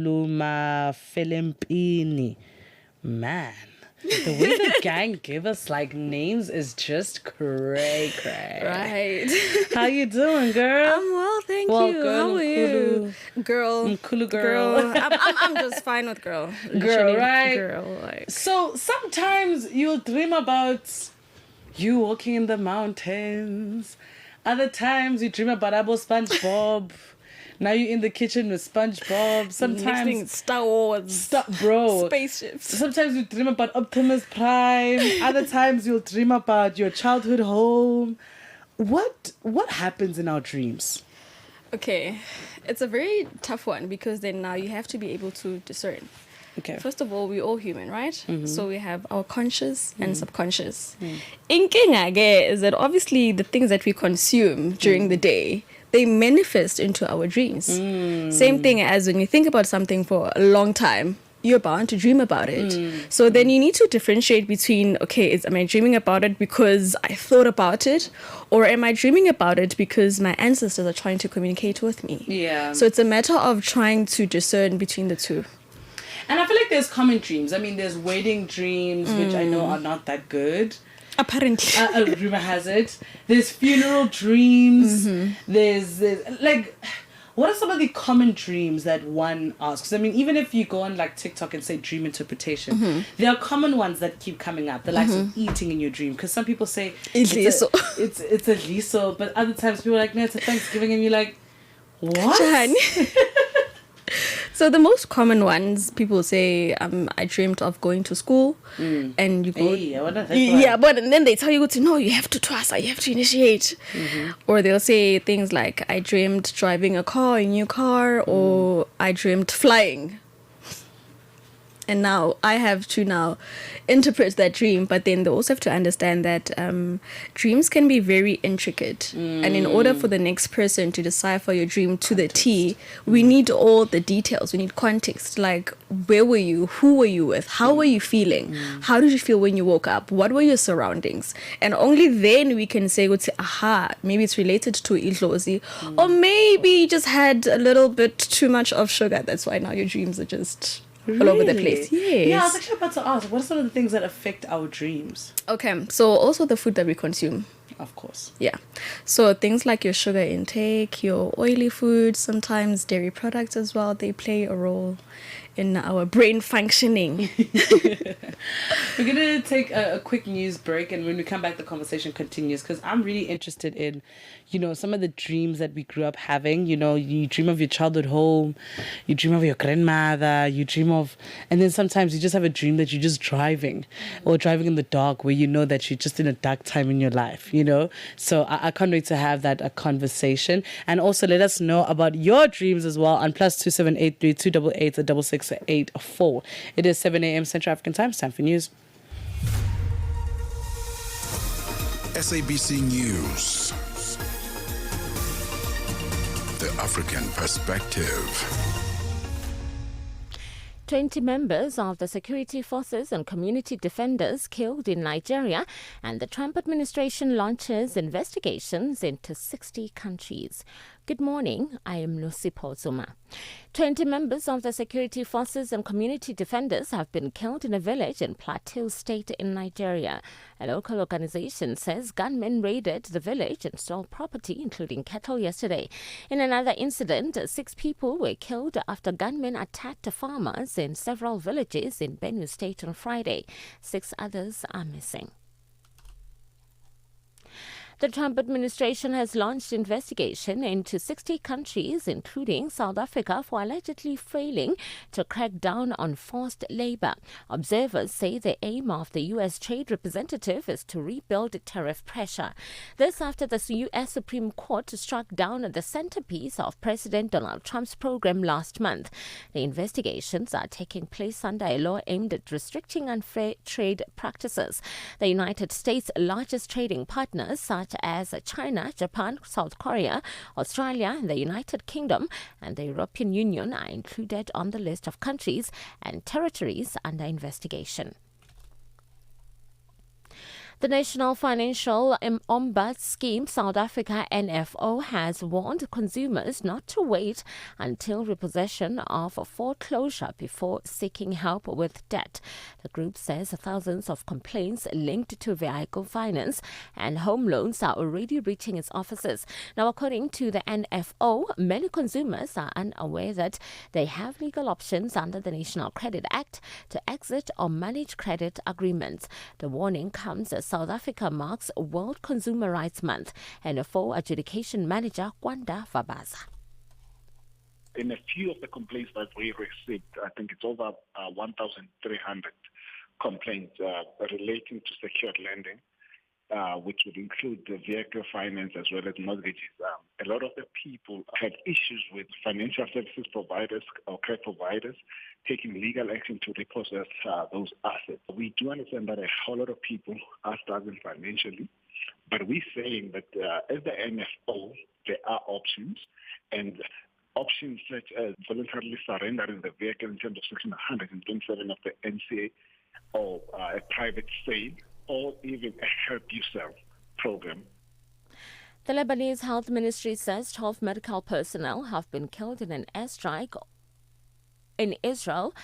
Mkhulu Mafelempini. Man, the way the gang give us like names is just cray. Right. How you doing, girl? I'm well, thank Well, you. girl, How are you? Girl. Mkhulu girl. I'm just fine with girl. Girl, Literally right? Girl, like. So sometimes you'll dream about you walking in the mountains. Other times you dream about Abo SpongeBob. Now you're in the kitchen with SpongeBob. Sometimes Mixing Star Wars. Bro. Spaceships. Sometimes you dream about Optimus Prime. Other times you'll dream about your childhood home. What happens in our dreams? Okay. It's a very tough one because then now you have to be able to discern. Okay. First of all, we're all human, right? Mm-hmm. So we have our conscious and subconscious. Inkinga is that obviously the things that we consume during the day, they manifest into our dreams. Same thing as when you think about something for a long time, you're bound to dream about it. So then you need to differentiate between, okay, am I dreaming about it because I thought about it? Or am I dreaming about it because my ancestors are trying to communicate with me? Yeah. So it's a matter of trying to discern between the two. And I feel like there's common dreams. I mean, there's wedding dreams, which I know are not that good. Apparently. Rumor has it. There's funeral dreams. There's like, what are some of the common dreams that one asks? I mean, even if you go on like TikTok and say dream interpretation, there are common ones that keep coming up. The likes of eating in your dream, because some people say it's a liso, but other times people are like, no, it's a Thanksgiving, and you're like, what? So the most common ones, people say, I dreamt of going to school, and you go, but and then they tell you to no, you have to trust, you have to initiate, or they'll say things like, I dreamed driving a new car, or I dreamed flying. And now I have to interpret that dream, but then they also have to understand that dreams can be very intricate. And in order for the next person to decipher your dream to the T, we need all the details. We need context, like where were you? Who were you with? How were you feeling? How did you feel when you woke up? What were your surroundings? And only then we can say, aha, maybe it's related to Idlozi, or maybe you just had a little bit too much of sugar. That's why now your dreams are just all over the place. Yes. Yeah, I was actually about to ask, what are some of the things that affect our dreams? Okay, so also the food that we consume. Of course. Yeah. So things like your sugar intake, your oily foods, sometimes dairy products as well, they play a role in our brain functioning. We're going to take a quick news break, and when we come back, the conversation continues, because I'm really interested in, some of the dreams that we grew up having. You dream of your childhood home, you dream of your grandmother, you dream of, and then sometimes you just have a dream that you're just driving or driving in the dark, where you know that you're just in a dark time in your life, So I can't wait to have that conversation. And also let us know about your dreams as well on +278 288 6684. It is 7 a.m. Central African time. It's time for news. SABC News. The African Perspective. 20 members of the security forces and community defenders killed in Nigeria, and the Trump administration launches investigations into 60 countries. Good morning, I am Lucy Pozuma. 20 members of the security forces and community defenders have been killed in a village in Plateau State in Nigeria. A local organization says gunmen raided the village and stole property, including cattle, yesterday. In another incident, 6 people were killed after gunmen attacked farmers in several villages in Benue State on Friday. 6 others are missing. The Trump administration has launched investigation into 60 countries, including South Africa, for allegedly failing to crack down on forced labor. Observers say the aim of the U.S. Trade Representative is to rebuild tariff pressure. This after the U.S. Supreme Court struck down the centerpiece of President Donald Trump's program last month. The investigations are taking place under a law aimed at restricting unfair trade practices. The United States' largest trading partners, such as China, Japan, South Korea, Australia, the United Kingdom, and the European Union, are included on the list of countries and territories under investigation. The National Financial Ombud Scheme, South Africa NFO, has warned consumers not to wait until repossession of foreclosure before seeking help with debt. The group says thousands of complaints linked to vehicle finance and home loans are already reaching its offices. Now, according to the NFO, many consumers are unaware that they have legal options under the National Credit Act to exit or manage credit agreements. The warning comes as South Africa marks World Consumer Rights Month. NFO Adjudication Manager Kwanda Vabaza. In a few of the complaints that we received, I think it's over 1,300 complaints relating to secured lending, which would include the vehicle finance as well as mortgages. A lot of the people had issues with financial services providers or credit providers taking legal action to repossess those assets. We do understand that a whole lot of people are struggling financially, but we're saying that as the NFO, there are options, and options such as voluntarily surrendering the vehicle in terms of Section 127 of the NCA, or a private sale, or even a help yourself program. The Lebanese Health Ministry says 12 medical personnel have been killed in an airstrike in Israel.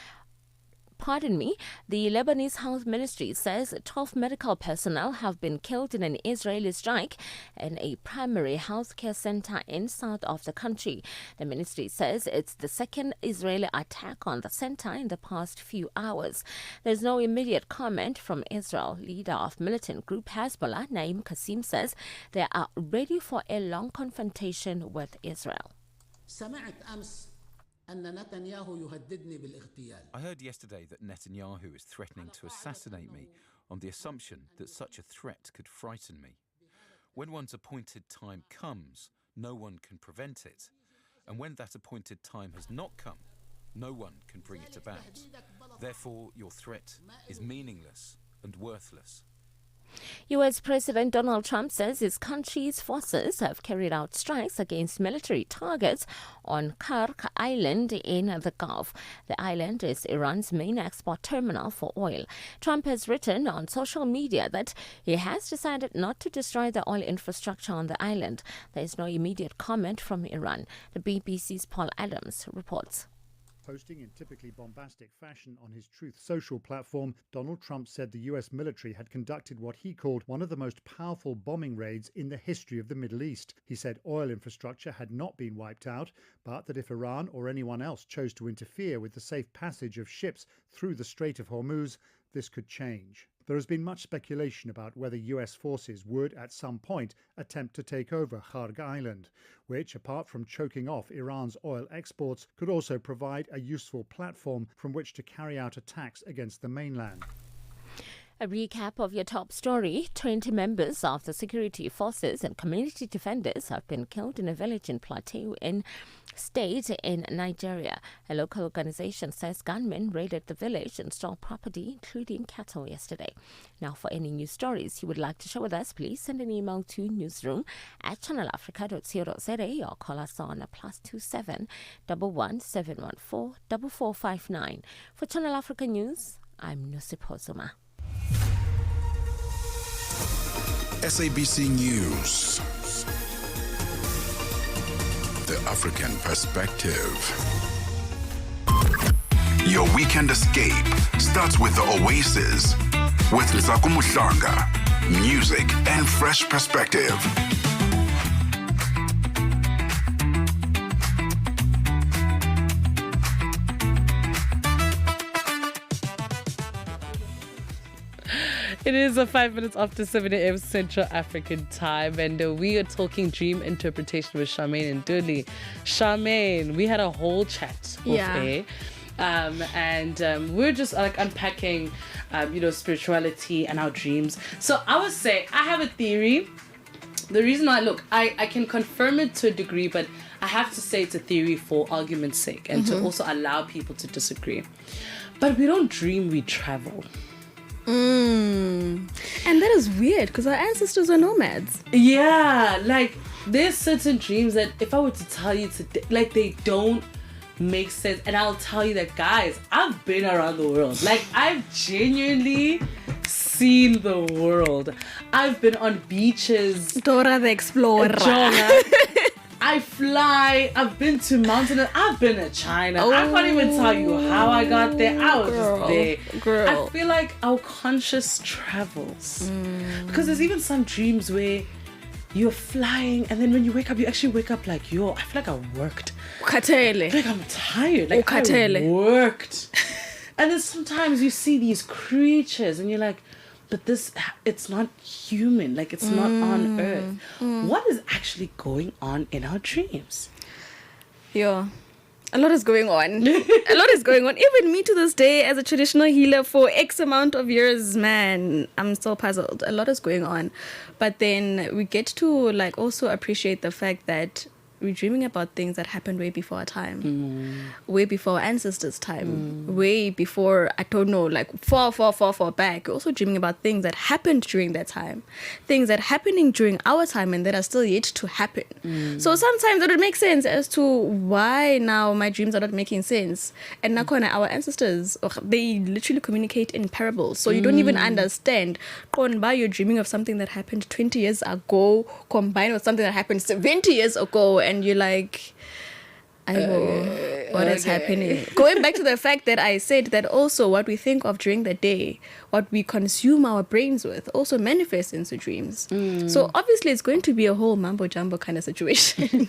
The Lebanese Health Ministry says 12 medical personnel have been killed in an Israeli strike in a primary healthcare center in south of the country. The ministry says it's the second Israeli attack on the center in the past few hours. There's no immediate comment from Israel. Leader of militant group Hezbollah, Naim Qasim, says they are ready for a long confrontation with Israel. I heard yesterday that Netanyahu is threatening to assassinate me on the assumption that such a threat could frighten me. When one's appointed time comes, no one can prevent it. And when that appointed time has not come, no one can bring it about. Therefore, your threat is meaningless and worthless. U.S. President Donald Trump says his country's forces have carried out strikes against military targets on Kark Island in the Gulf. The island is Iran's main export terminal for oil. Trump has written on social media that he has decided not to destroy the oil infrastructure on the island. There is no immediate comment from Iran. The BBC's Paul Adams reports. Posting in typically bombastic fashion on his Truth Social platform, Donald Trump said the US military had conducted what he called one of the most powerful bombing raids in the history of the Middle East. He said oil infrastructure had not been wiped out, but that if Iran or anyone else chose to interfere with the safe passage of ships through the Strait of Hormuz, this could change. There has been much speculation about whether US forces would at some point attempt to take over Kark Island, which, apart from choking off Iran's oil exports, could also provide a useful platform from which to carry out attacks against the mainland. A recap of your top story. 20 members of the security forces and community defenders have been killed in a village in Plateau State in Nigeria. A local organization says gunmen raided the village and stole property, including cattle, yesterday. Now, for any news stories you would like to share with us, please send an email to newsroom@channelafrica.co.za or call us on +27 11 714 4459. For Channel Africa News, I'm Ntsako Mhlanga. SABC News. The African Perspective. Your weekend escape starts with the Oasis with Ntsako Mhlanga. Music and fresh perspective. It is 5 minutes after 7 a.m. Central African time, and we are talking dream interpretation with Charmaine Ntuli. Charmaine, we had a whole chat off air, and we're just like unpacking, spirituality and our dreams. So I would say I have a theory. The reason I can confirm it to a degree, but I have to say it's a theory for argument's sake and to also allow people to disagree. But we don't dream, we travel. And that is weird because our ancestors are nomads. Yeah, like there's certain dreams that if I were to tell you today, like they don't make sense. And I'll tell you that, guys, I've been around the world. Like I've genuinely seen the world. I've been on beaches. Dora the Explorer. I fly. I've been to mountains. I've been to China. I can't even tell you how I got there. I was just there. I feel like our conscious travels. Because there's even some dreams where you're flying, and then when you wake up, you actually wake up like, yo, I feel like I worked. I feel like I'm tired. Like I worked. And then sometimes you see these creatures and you're like, but it's not human. Like, it's not on earth. What is actually going on in our dreams? Yeah. A lot is going on. A lot is going on. Even me to this day, as a traditional healer for X amount of years, man, I'm still puzzled. A lot is going on. But then we get to like also appreciate the fact that we're dreaming about things that happened way before our time, way before our ancestors' time, way before, I don't know, like far back. We're also dreaming about things that happened during that time, things that are happening during our time and that are still yet to happen. So sometimes it would make sense as to why now my dreams are not making sense. And Nakona, our ancestors, they literally communicate in parables. So you don't even understand. You're dreaming of something that happened 20 years ago, combined with something that happened 70 years ago. And you're like, what is happening? Going back to the fact that I said that also what we think of during the day, what we consume our brains with, also manifests into dreams. So obviously it's going to be a whole mambo jumbo kind of situation.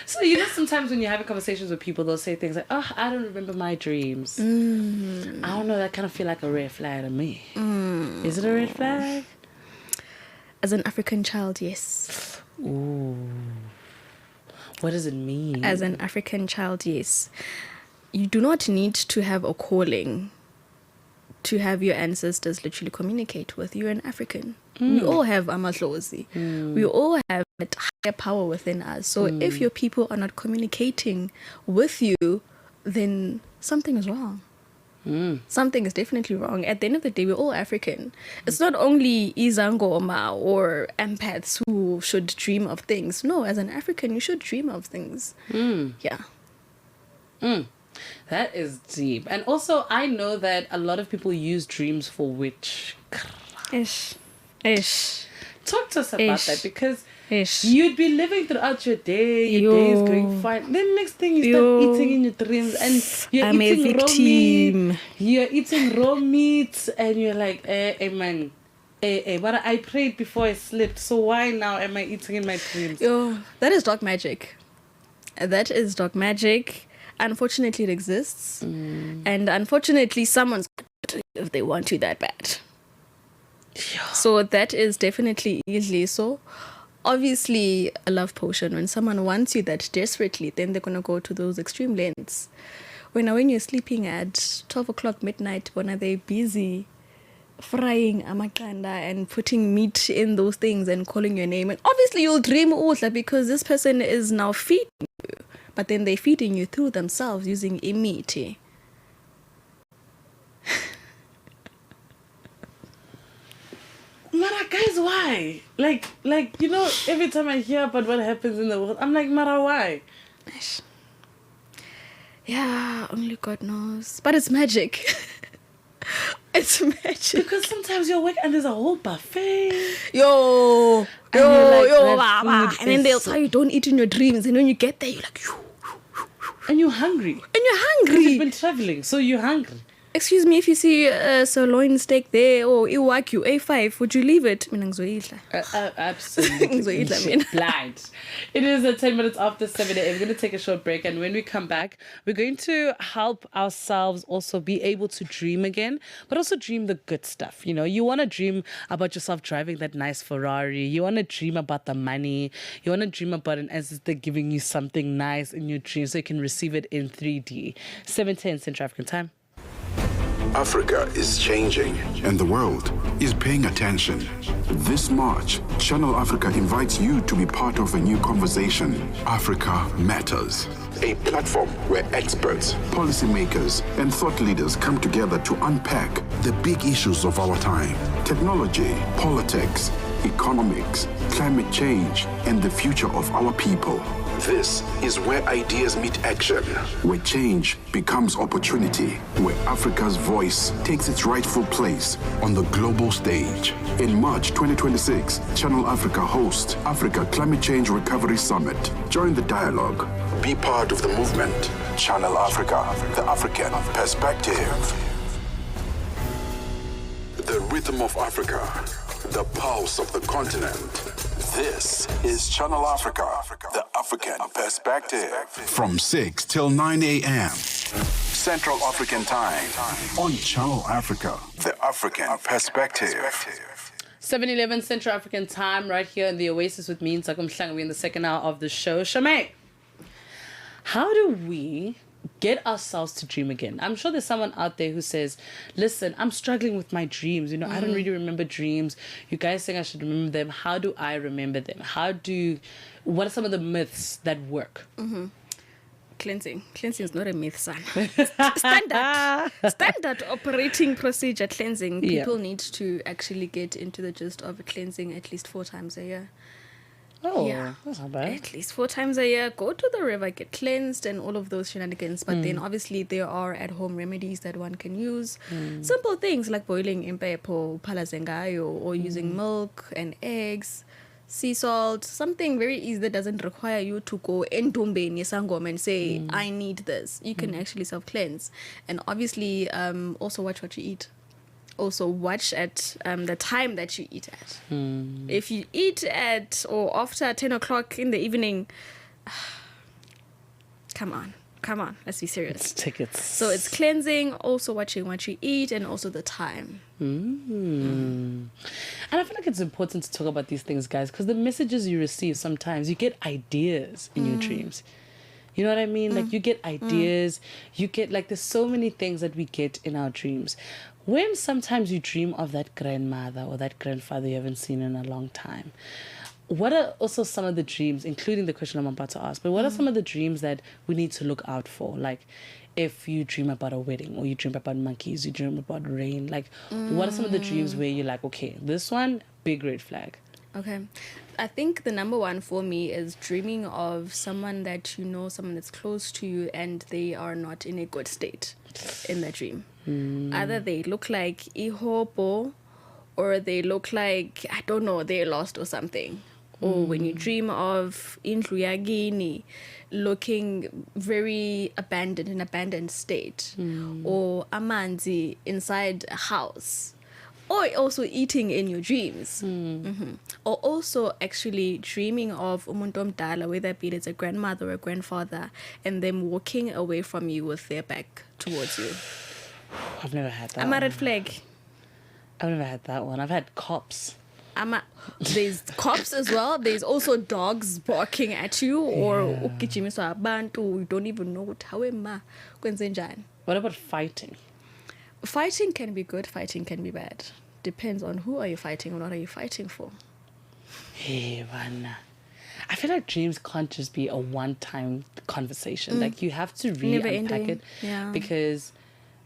So, sometimes when you're having conversations with people, they'll say things like, oh, I don't remember my dreams. I don't know, that kind of feel like a red flag to me. Is it a red flag? As an African child, yes. Ooh. What does it mean? As an African child, yes. You do not need to have a calling to have your ancestors literally communicate with you. You're an African. We all have amadlozi. We all have that higher power within us. So if your people are not communicating with you, then something is wrong. Something is definitely wrong. At the end of the day, we're all African. It's not only Izangoma or empaths who should dream of things. No, as an African, you should dream of things. Yeah. That is deep. And also, I know that a lot of people use dreams for witchcraft. Ish. Talk to us about that, because you'd be living throughout your day, your day is going fine. Then next thing you start eating in your dreams, and you're eating raw meat. You're eating raw meat, and you're like, man, but I prayed before I slept, so why now am I eating in my dreams? That is dark magic. That is dark magic. Unfortunately, it exists, and unfortunately, someone's going to do it if they want you that bad. So that is definitely easily so. Obviously, a love potion. When someone wants you that desperately, then they're going to go to those extreme lengths. When you're sleeping at 12 o'clock midnight, when are they busy frying amakanda and putting meat in those things and calling your name? And obviously, you'll dream also because this person is now feeding you. But then they're feeding you through themselves using imiti. Mara, guys, why? Like, every time I hear about what happens in the world, I'm like, Mara, why? Yeah, only God knows. But it's magic. It's magic. Because sometimes you're awake and there's a whole buffet. Yo, baba. And then they'll tell you, don't eat in your dreams. And when you get there, you're like, and you're hungry. Because you've been traveling, so you're hungry. Excuse me, if you see a sirloin steak there or Iwagyu A5, would you leave it? Absolutely. Blind. It is 10 minutes after 7 a.m. We're going to take a short break, and when we come back, we're going to help ourselves also be able to dream again, but also dream the good stuff. You want to dream about yourself driving that nice Ferrari. You want to dream about the money. You want to dream about an ancestor giving you something nice in your dream so you can receive it in 3D. 7:10 Central African Time. Africa is changing, and the world is paying attention. This March, Channel Africa invites you to be part of a new conversation. Africa Matters, a platform where experts, policymakers, and thought leaders come together to unpack the big issues of our time: technology, politics, economics, climate change, and the future of our people. This is where ideas meet action, where change becomes opportunity, where Africa's voice takes its rightful place on the global stage. In March 2026, Channel Africa hosts Africa Climate Change Recovery Summit. Join the dialogue. Be part of the movement. Channel Africa, the African perspective. The rhythm of Africa, the pulse of the continent. This is Channel Africa, the African perspective. From 6 till 9 a.m. Central African Time on Channel Africa, the African perspective. 7:11 Central African Time, right here in the Oasis with me, Ntsako Mhlanga. We're in the second hour of the show. Charmaine, how do we get ourselves to dream again? I'm sure there's someone out there who says, listen, I'm struggling with my dreams. You know, I don't really remember dreams. You guys think I should remember them. How do I remember them? What are some of the myths that work? Cleansing is not a myth, son. Standard operating procedure cleansing. People need to actually get into the gist of cleansing at least 4 times a year. Oh, yeah. That's not bad. At least 4 times a year. Go to the river, get cleansed, and all of those shenanigans. But then obviously there are at-home remedies that one can use. Simple things like boiling impepo, palazengayo, or using milk and eggs, sea salt, something very easy that doesn't require you to go entumbeni sangoma and say, I need this. You can actually self-cleanse. And obviously also watch what you eat. Also watch at the time that you eat at. If you eat at or after 10 o'clock in the evening, come on, let's be serious. Let's take it. So it's cleansing, also watching what you eat, and also the time. And I feel like it's important to talk about these things, guys, because the messages you receive, sometimes you get ideas in your dreams. You know what I mean? Like you get ideas, you get like, there's so many things that we get in our dreams. When sometimes you dream of that grandmother or that grandfather you haven't seen in a long time, what are also some of the dreams, including the question I'm about to ask, but what are some of the dreams that we need to look out for? Like if you dream about a wedding or you dream about monkeys, you dream about rain, like what are some of the dreams where you're like, okay, this one, big red flag? Okay. I think the number one for me is dreaming of someone that you know, someone that's close to you, and they are not in a good state in that dream. Either they look like ihopo, or they look like, I don't know, they're lost or something. Or when you dream of indlu yagini looking very abandoned, in abandoned state. Or amanzi inside a house. Or also eating in your dreams. Or also actually dreaming of umuntu omdala, whether it be it's a grandmother or a grandfather, and them walking away from you with their back towards you. I've never had that. I'm a red flag. I've never had that one. I've had cops. There's cops as well. There's also dogs barking at you, or ukijimiswa abantu, you don't even know how ma kwenze njani. What about fighting? Fighting can be good, fighting can be bad. Depends on who are you fighting and what are you fighting for. Hey, man. I feel like dreams can't just be a one-time conversation. Like you have to re-unpack it. Yeah. Because,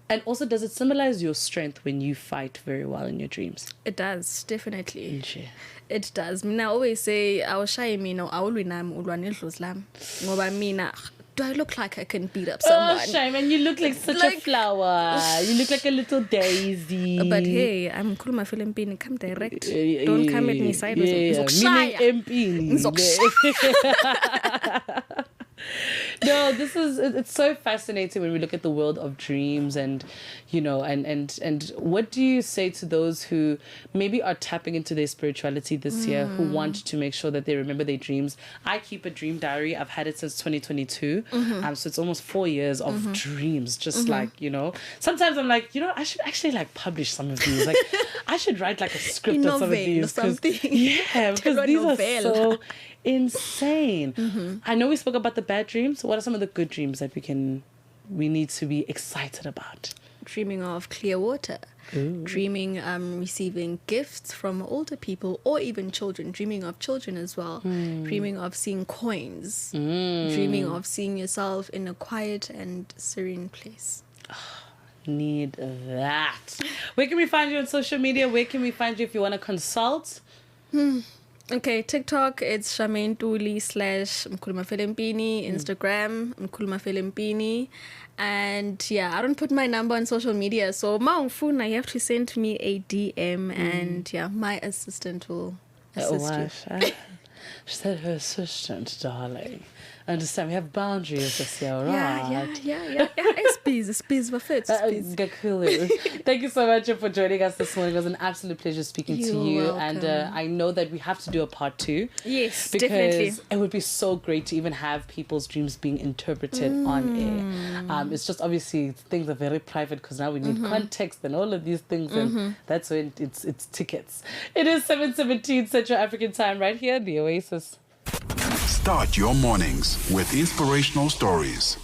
and also, does it symbolize your strength when you fight very well in your dreams? It does, definitely. Nje. It does. Mina always say, awushaye mina awulwi nami ulwa nedlozi lami. Ngoba mina, do I look like I can beat up someone? Oh, Charmaine, you look like such a flower. You look like a little daisy. But hey, I'm Mkhulu Mafelempini. Come direct. Don't come at me sideways. No, it's so fascinating when we look at the world of dreams and, you know, and what do you say to those who maybe are tapping into their spirituality this year, who want to make sure that they remember their dreams? I keep a dream diary. I've had it since 2022. So it's almost 4 years of dreams, just like, you know, sometimes I'm like, you know, I should actually like publish some of these. Like I should write like a script on some of these. Yeah, because these are so insane. I know we spoke about the bad dreams. What are some of the good dreams that we need to be excited about? Dreaming of clear water. Dreaming receiving gifts from older people or even children. Dreaming of children as well. Dreaming of seeing coins. Dreaming of seeing yourself in a quiet and serene place. Need that. Where can we find you on social media? Where can we find you if you want to consult? Okay, TikTok, it's Charmaine Ntuli / Mkhulu Mafelempini. Instagram, Mkhulu Mafelempini. And yeah, I don't put my number on social media. So, Maungfuna, you have to send me a DM and yeah, my assistant will assist you. She said her assistant, darling. Understand, we have boundaries this year, right? Yeah. It's busy, but it's busy. Thank you so much for joining us this morning. It was an absolute pleasure speaking to you. Welcome. And I know that we have to do a part 2. Yes, because definitely. It would be so great to even have people's dreams being interpreted on air. It's just obviously things are very private because now we need context and all of these things. And that's when it's tickets. It is 7:17 Central African time right here, the Oasis. Start your mornings with inspirational stories.